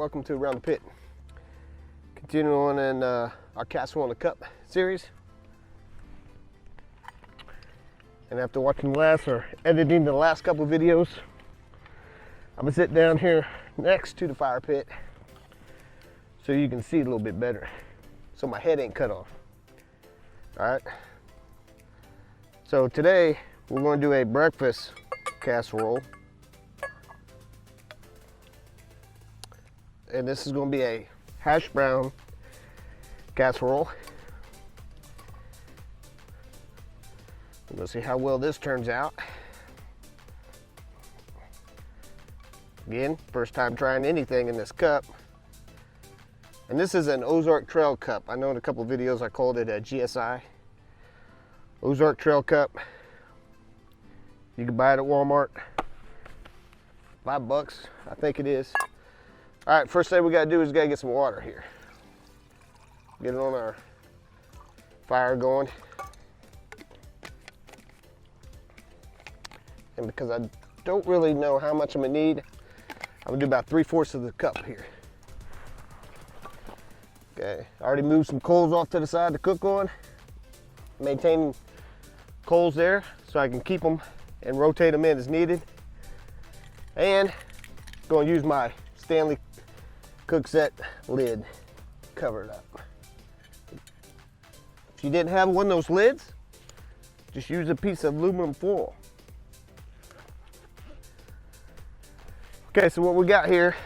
welcome to Around the Pit. Continuing on in our Casserole in the Cup series. And after watching the last, or editing the last couple of videos, I'm gonna sit down here next to the fire pit so you can see a little bit better, so my head ain't cut off. All right. So today we're going to do a breakfast casserole, and this is going to be a hash brown casserole. We're going to see how well this turns out. Again, first time trying anything in this cup. And this is an Ozark Trail cup. I know in a couple of videos I called it a GSI. Ozark Trail cup. You can buy it at Walmart. $5, I think it is. All right, first thing we gotta do is gotta get some water here. Get it on our fire going. And because I don't really know how much I'm gonna need, I'm gonna do about 3/4 of the cup here. Okay, I already moved some coals off to the side to cook on. Maintaining coals there so I can keep them and rotate them in as needed. And going to use my Stanley cook set lid, cover it up. If you didn't have one of those lids, just use a piece of aluminum foil. Okay, so what we got here,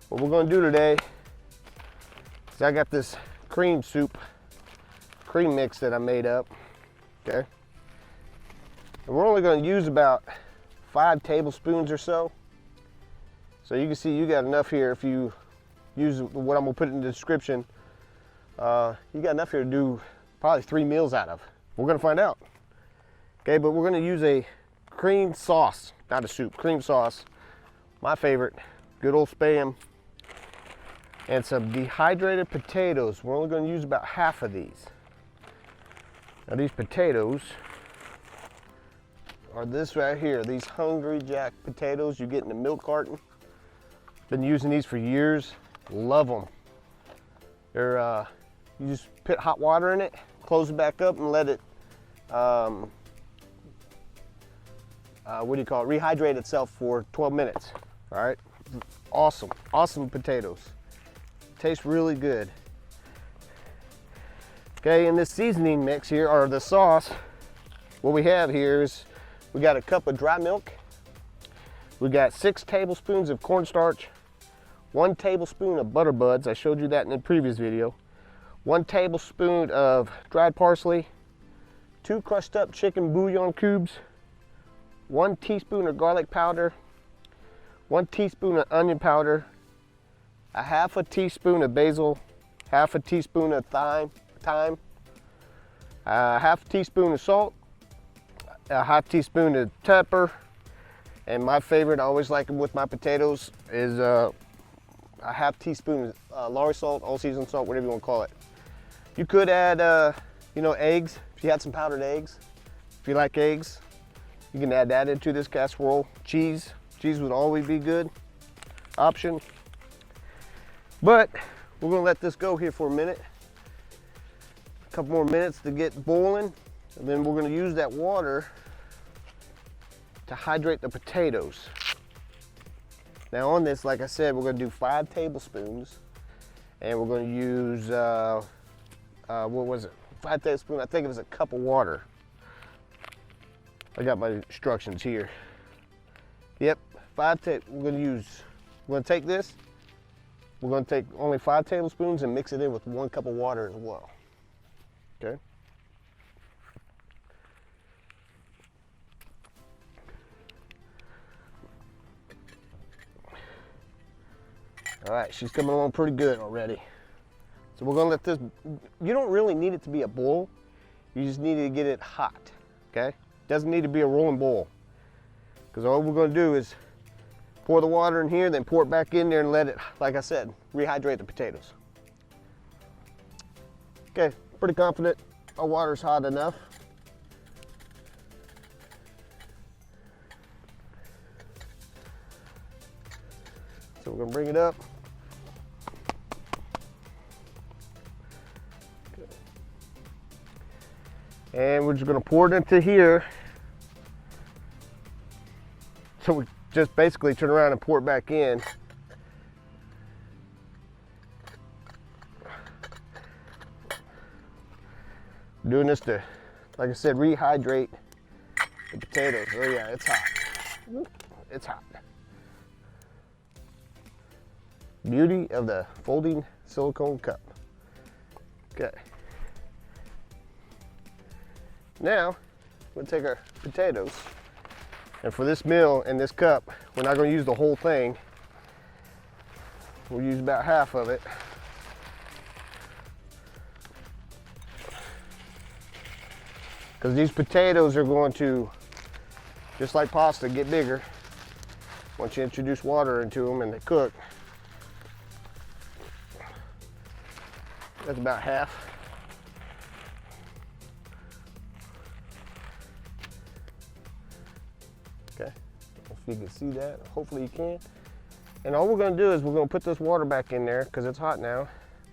what we're going to do today is I got this cream mix that I made up. Okay, and we're only going to use about 5 tablespoons or so. So you can see you got enough here. If you use what I'm going to put in the description, you got enough here to do probably 3 meals out of. We're going to find out. Okay, but we're going to use a cream sauce, not a soup, cream sauce. My favorite, good old Spam. And some dehydrated potatoes. We're only going to use about half of these. Now these potatoes are this right here, these Hungry Jack potatoes you get in the milk carton. Been using these for years, love them. They're, you just put hot water in it, close it back up and let it, rehydrate itself for 12 minutes, all right? Awesome, awesome potatoes. Tastes really good. Okay, in this seasoning mix here, or the sauce, what we have here is we got a cup of dry milk. We got 6 tablespoons of cornstarch, 1 tablespoon of butter buds. I showed you that in the previous video. 1 tablespoon of dried parsley, 2 crushed up chicken bouillon cubes, 1 teaspoon of garlic powder, 1 teaspoon of onion powder, a half a teaspoon of basil, half a teaspoon of thyme, half a teaspoon of salt, a half teaspoon of pepper, and my favorite, I always like them with my potatoes, is a half teaspoon of lawry salt, all season salt, whatever you want to call it. You could add, eggs. If you had some powdered eggs, if you like eggs, you can add that into this casserole. Cheese would always be good option. But we're gonna let this go here for a minute. A couple more minutes to get boiling, and then we're gonna use that water to hydrate the potatoes. Now on this, like I said, we're gonna do 5 tablespoons, and we're gonna use, what was it? 5 tablespoons, I think it was a cup of water. I got my instructions here. Yep, we're gonna take this, we're going to take only 5 tablespoons and mix it in with 1 cup of water as well. Okay. All right, she's coming along pretty good already. So we're going to let this, you don't really need it to be a boil. You just need to get it hot, okay? Doesn't need to be a rolling boil. Because all we're going to do is pour the water in here, then pour it back in there and let it, like I said, rehydrate the potatoes. Okay, pretty confident our water's hot enough. So we're gonna bring it up. And we're just gonna pour it into here. So we just basically turn around and pour it back in. Doing this to, like I said, rehydrate the potatoes. Oh yeah, it's hot. It's hot. Beauty of the folding silicone cup. Okay. Now, we'll take our potatoes, and for this meal and this cup, we're not going to use the whole thing. We'll use about half of it. Because these potatoes are going to, just like pasta, get bigger once you introduce water into them and they cook. That's about half. Okay, if you can see that, hopefully you can. And all we're gonna do is we're gonna put this water back in there because it's hot now.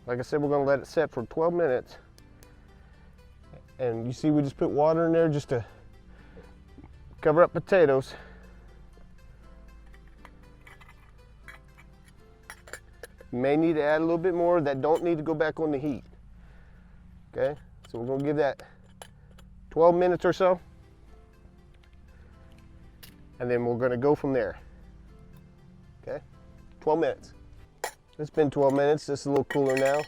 Like I said, we're gonna let it set for 12 minutes. And you see we just put water in there just to cover up potatoes. You may need to add a little bit more that don't need to go back on the heat. Okay, so we're gonna give that 12 minutes or so. And then we're gonna go from there. Okay, 12 minutes. It's been 12 minutes, it's a little cooler now.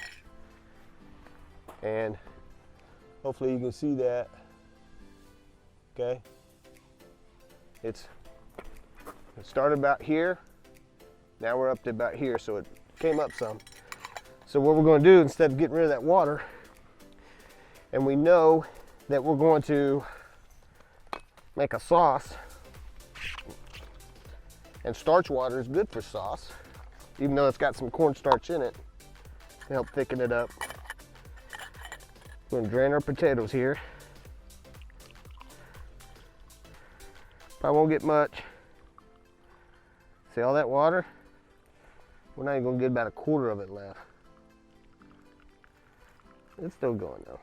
And hopefully you can see that. Okay, it started about here. Now we're up to about here, so it came up some. So what we're gonna do, instead of getting rid of that water, and we know that we're going to make a sauce, and starch water is good for sauce, even though it's got some cornstarch in it to help thicken it up. We're gonna drain our potatoes here. Probably won't get much. See all that water? We're not even gonna get about a quarter of it left. It's still going though.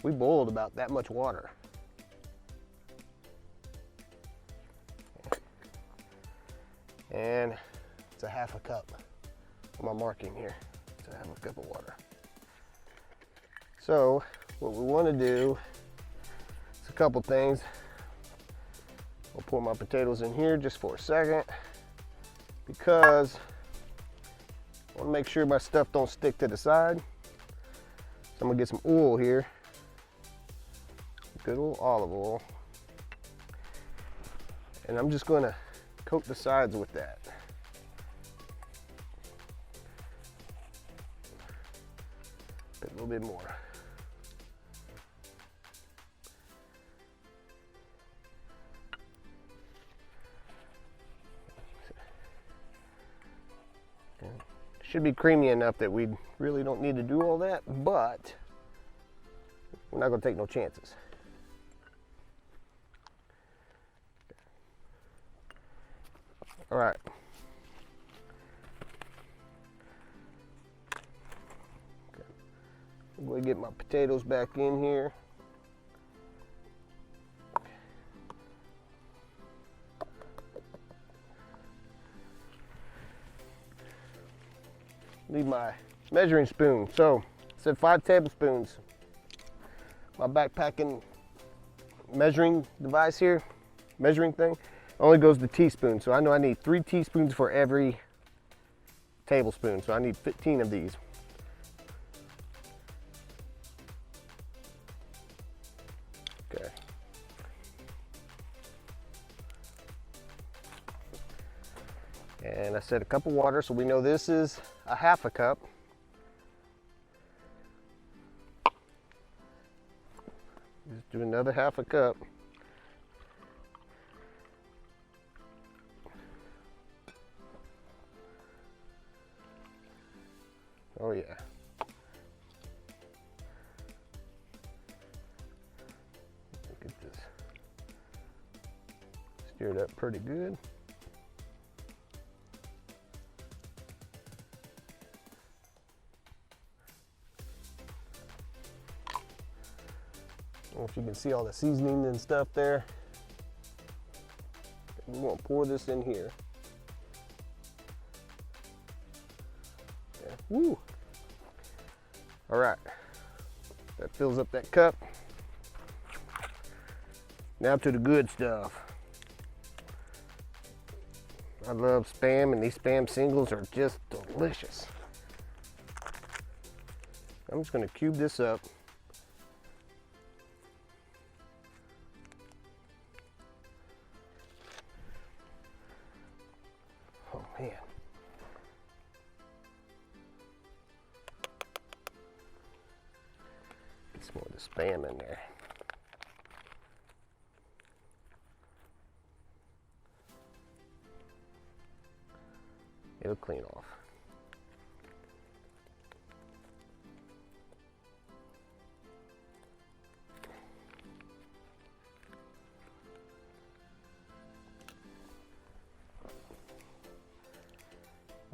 We boiled about that much water. And it's a half a cup on my marking here. It's a half a cup of water. So what we want to do is a couple things. I'll pour my potatoes in here just for a second because I want to make sure my stuff don't stick to the side. So I'm gonna get some oil here. Good old olive oil. And I'm just gonna coat the sides with that. Put a little bit more. Should be creamy enough that we really don't need to do all that, but we're not gonna take no chances. All right. Okay. I'm going to get my potatoes back in here. Need my measuring spoon. So I said 5 tablespoons. My backpacking measuring device here, measuring thing, only goes to teaspoon. So I know I need 3 teaspoons for every tablespoon. So I need 15 of these. Okay. And I said a cup of water, so we know this is a half a cup. Just do another half a cup. Oh yeah. Stir it up pretty good. I don't know if you can see all the seasoning and stuff there. We want to pour this in here. Okay. Woo! All right, that fills up that cup. Now to the good stuff. I love Spam, and these Spam singles are just delicious. I'm just gonna cube this up. Oh man. Get some more of the Spam in there. It'll clean off.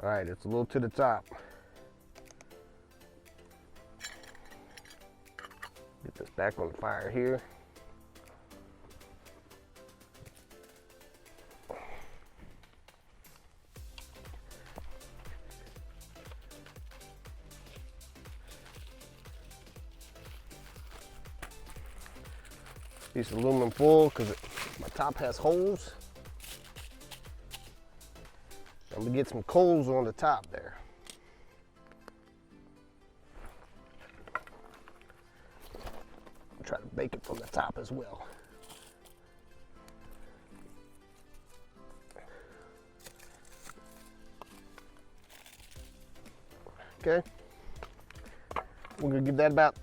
All right, it's a little to the top. Get this back on the fire here. Piece of aluminum foil because my top has holes. I'm gonna get some coals on the top there. I'll try to bake it from the top as well. Okay. We're gonna give that about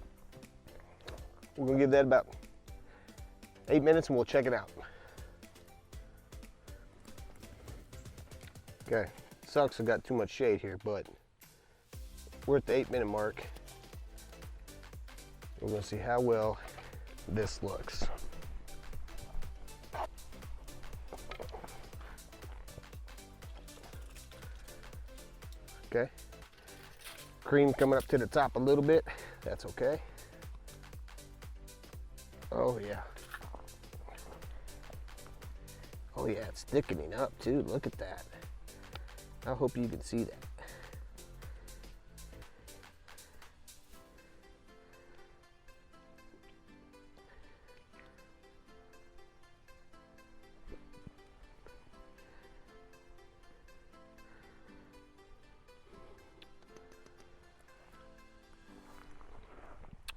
8 minutes and we'll check it out. Okay, sucks I got too much shade here, but we're at the 8-minute mark. We're gonna see how well this looks. Okay, cream coming up to the top a little bit, that's okay. Oh yeah. Oh yeah, it's thickening up too, look at that. I hope you can see that.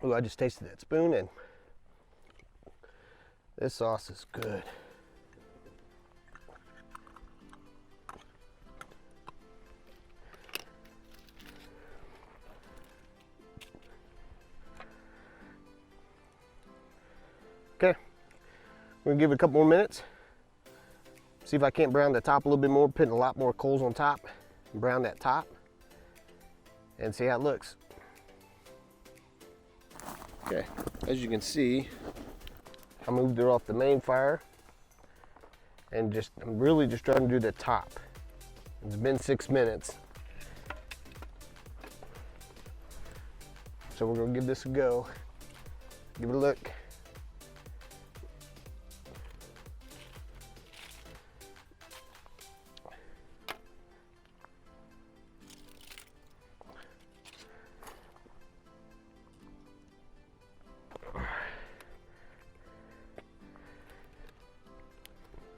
Oh, I just tasted that spoon and this sauce is good. Okay, we're gonna give it a couple more minutes. See if I can't brown the top a little bit more, putting a lot more coals on top, and brown that top, and see how it looks. Okay, as you can see, I moved it off the main fire, and I'm really just trying to do the top. It's been 6 minutes. So we're gonna give this a go, give it a look.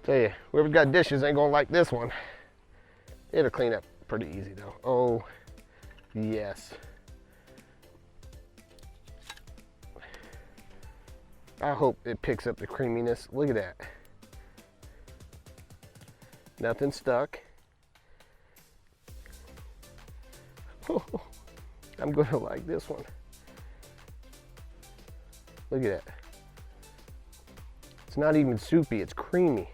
Tell you, whoever's got dishes ain't gonna like this one. It'll clean up pretty easy though. Oh, yes. I hope it picks up the creaminess. Look at that. Nothing stuck. Oh, I'm gonna like this one. Look at that. It's not even soupy, it's creamy,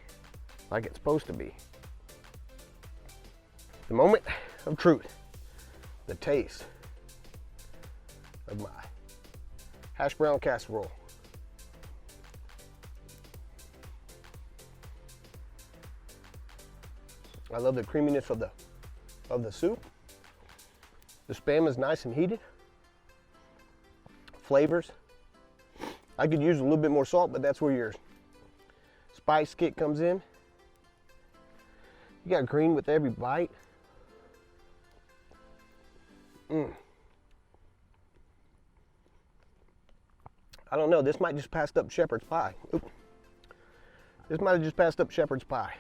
like it's supposed to be. The moment of truth, the taste of my hash brown casserole. I love the creaminess of the soup. The Spam is nice and heated. Flavors. I could use a little bit more salt, but that's where your spice kick comes in. You got green with every bite. I don't know, this might just passed up shepherd's pie. Oop. This might have just passed up shepherd's pie.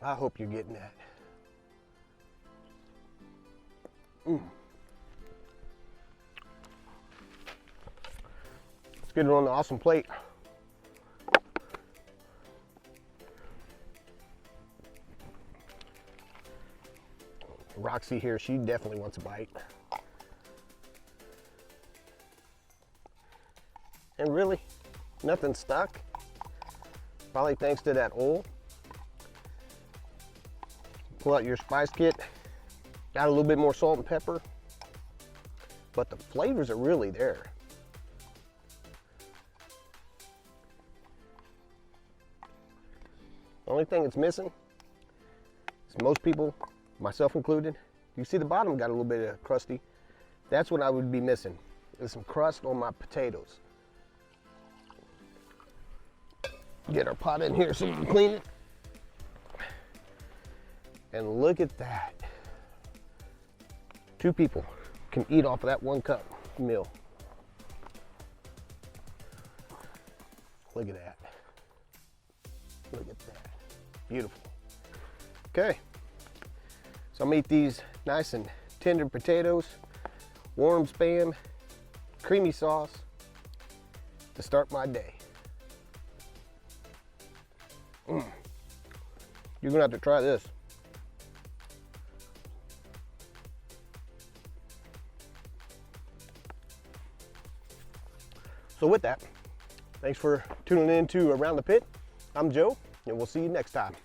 I hope you're getting that. Let's get it on the awesome plate. Roxy here, she definitely wants a bite. And really, nothing stuck. Probably thanks to that oil. Pull out your spice kit. Got a little bit more salt and pepper. But the flavors are really there. The only thing it's missing is most people, myself included, you see the bottom got a little bit of crusty. That's what I would be missing, is some crust on my potatoes. Get our pot in here so we can clean it. And look at that. 2 people can eat off of that 1 cup meal. Look at that. Look at that. Beautiful. Okay. So I'm gonna eat these nice and tender potatoes, warm Spam, creamy sauce to start my day. You're gonna have to try this. So with that, thanks for tuning in to Around the Pit. I'm Joe, and we'll see you next time.